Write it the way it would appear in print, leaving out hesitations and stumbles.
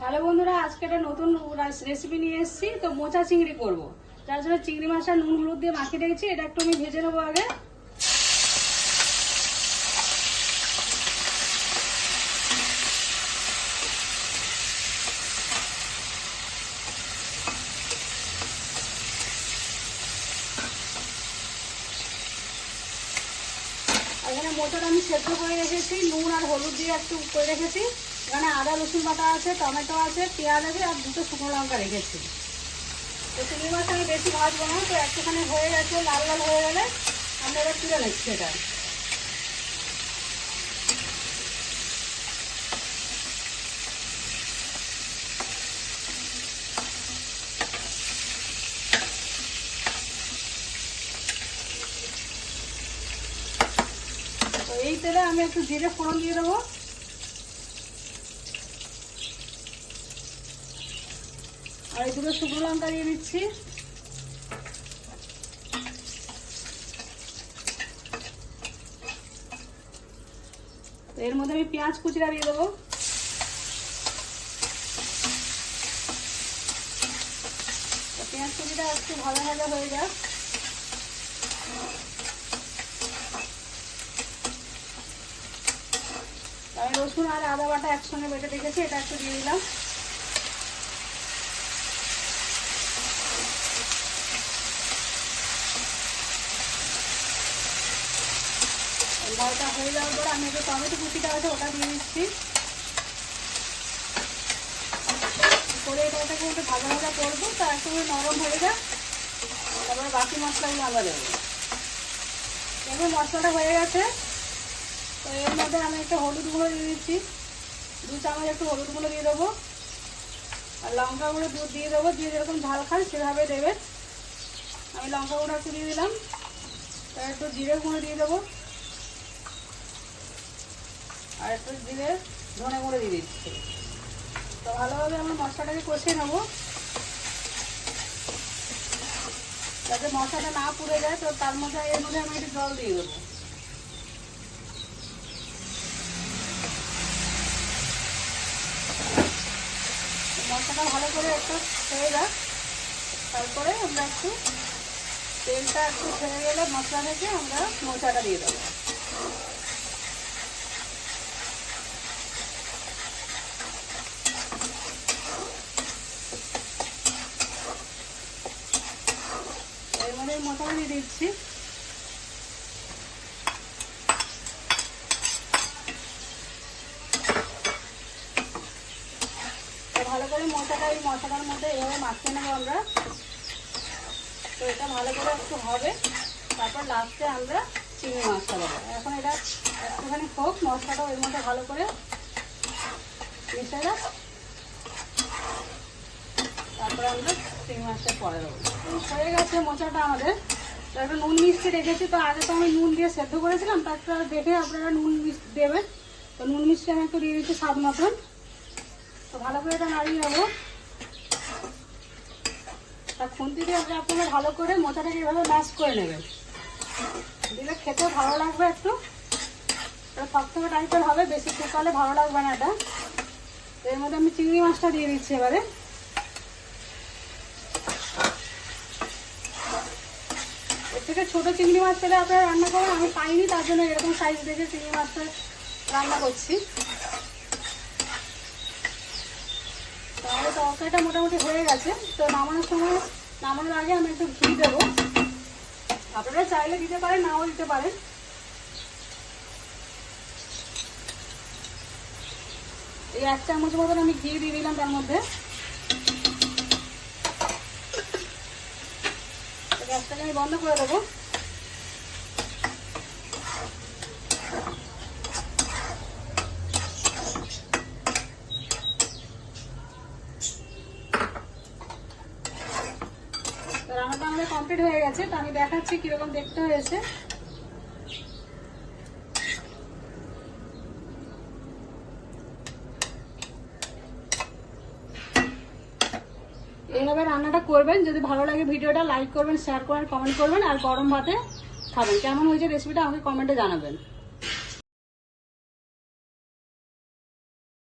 Hello বন্ধুরা, আজকে একটা নতুন রেসিপি নিয়ে এসেছি। তো মোচা চিংড়ি করব, যার জন্য চিংড়ি মাছটা নুন হলুদ দিয়ে মাখিয়ে রেখেছি। এটা একটু আমি ভেজে নেবো আগে। এখানে মোচাটা আমি সেদ্ধ করে রেখেছি, নুন আর হলুদ দিয়ে একটু করে রেখেছি। এখানে আদা রসুন বাটা আছে, টমেটো আছে, পেঁয়াজ আছে আর দুটো শুকনো লঙ্কা রেখেছি। তো চিংড়ি মাছটা আমি বেশি ভাজবো না, তো একটুখানি হয়ে গেছে, লাল লাল হয়ে গেলে আমরা এবার তুলে নিচ্ছি এটা। তো এই তেলে আমি একটু জিরে ফোড়ন দিয়ে দেবো, আর এই দুটো শুকনো লঙ্কা দিয়ে দিচ্ছি। এর মধ্যে আমি পেঁয়াজ কুচিটা দিয়ে দেবো। পেঁয়াজ কুচিটা একটু ভাজা ভাজা হয়ে যাক। আমি রসুন আর আদা বাটা একসঙ্গে বেটে রেখেছি, এটা একটু দিয়ে দিলাম। লালটা হয়ে যাওয়ার পর আমি একটু টমেটো কুচিটা আছে ওটা দিয়ে দিচ্ছি। করে এটাকে একটু ভাজা ভাজা করবো, তা একটু নরম হয়ে যাক, তারপরে বাকি মশলাগুলো আমরা দেবো। এবার মশলাটা হয়ে গেছে, তো এর মধ্যে আমি একটু হলুদ গুঁড়ো দিয়ে দিচ্ছি, 2 চামচ একটু হলুদ গুঁড়ো দিয়ে দেবো। আর লঙ্কা গুঁড়ো দিয়ে দেবো, যে যেরকম ঝাল খান সেভাবে দেবে। আমি লঙ্কা গুঁড়ো একটু দিয়ে দিলাম, তার একটু জিরে গুঁড়ো দিয়ে দেবো, আর একটু জিরে ধনে গুঁড়ো দিয়ে দিচ্ছি। তো ভালোভাবে আমরা মশলাটাকে কষিয়ে নেবো, যাতে মশলাটা না পুড়ে যায়। তো তার মধ্যে এর মধ্যে আমি একটু জল দিয়ে দেবো। মশলাটা ভালো করে একটু হয়ে যাক, তারপরে আমরা একটু তেলটা একটু ছেড়ে গেলে মশলা থেকে আমরা মোচাটা দিয়ে দেবো। এর মধ্যে মশলা দিয়ে দিচ্ছি। ভালো করে মোচাটা এই মশলার মধ্যে এভাবে মাখিয়ে নেবো আমরা। তো এটা ভালো করে একটু হবে, তারপর লাস্টে আমরা চিংড়ি মাছটা দেবো। এখন এটা একটুখানি হোক, মশলাটা এর মধ্যে ভালো করে মিশে যাক, তারপরে আমরা চিংড়ি মাছটা পরে দেবো। হয়ে গেছে মোচাটা আমাদের। তো একটু নুন মিষ্টি রেখেছি, তো আগে তো আমি নুন দিয়ে সেদ্ধ করেছিলাম, তারপরে দেখে আপনারা নুন মিষ্টি দেবেন। তো নুন মিষ্টি আমি একটু দিয়ে দিচ্ছি স্বাদ মতন। তো ভালো করে এটা নাড়িয়ে নেবো। তা খুন্তি দিয়ে আপনারা ভালো করে মোচাটাকে এভাবে ম্যাশ করে নেবেন, দিলে খেতে ভালো লাগবে। একটু শক্ত টাইপের হবে, বেশি শুকালে ভালো লাগবে না এটা। তো এর মধ্যে আমি চিংড়ি মাছটা দিয়ে দিচ্ছি এবারে। এর থেকে ছোটো চিংড়ি মাছ পেলে আপনারা রান্না করেন, আমি পাইনি, তার জন্য এরকম সাইজ দেখে চিংড়ি মাছটা রান্না করছি। তাহলে তরকারিটা মোটামুটি হয়ে গেছে। তো নামানোর আগে আমি একটু ঘি দেবো। আপনারা চাইলে দিতে পারেন, নাও দিতে পারেন। এই 1 চামচ মতন আমি ঘি দিয়ে দিলাম তার মধ্যে। গ্যাসটাকে আমি বন্ধ করে দেবো। রান্নাটা আমাদের কমপ্লিট হয়ে গেছে, তো আমি দেখাচ্ছি কিরকম দেখতে হয়েছে। এইভাবে রান্নাটা করবেন। যদি ভালো লাগে ভিডিওটা লাইক করবেন, শেয়ার করবেন, কমেন্ট করবেন, আর গরম ভাতে খাবেন। কেমন হয়েছে রেসিপিটা আমাকে কমেন্টে জানাবেন।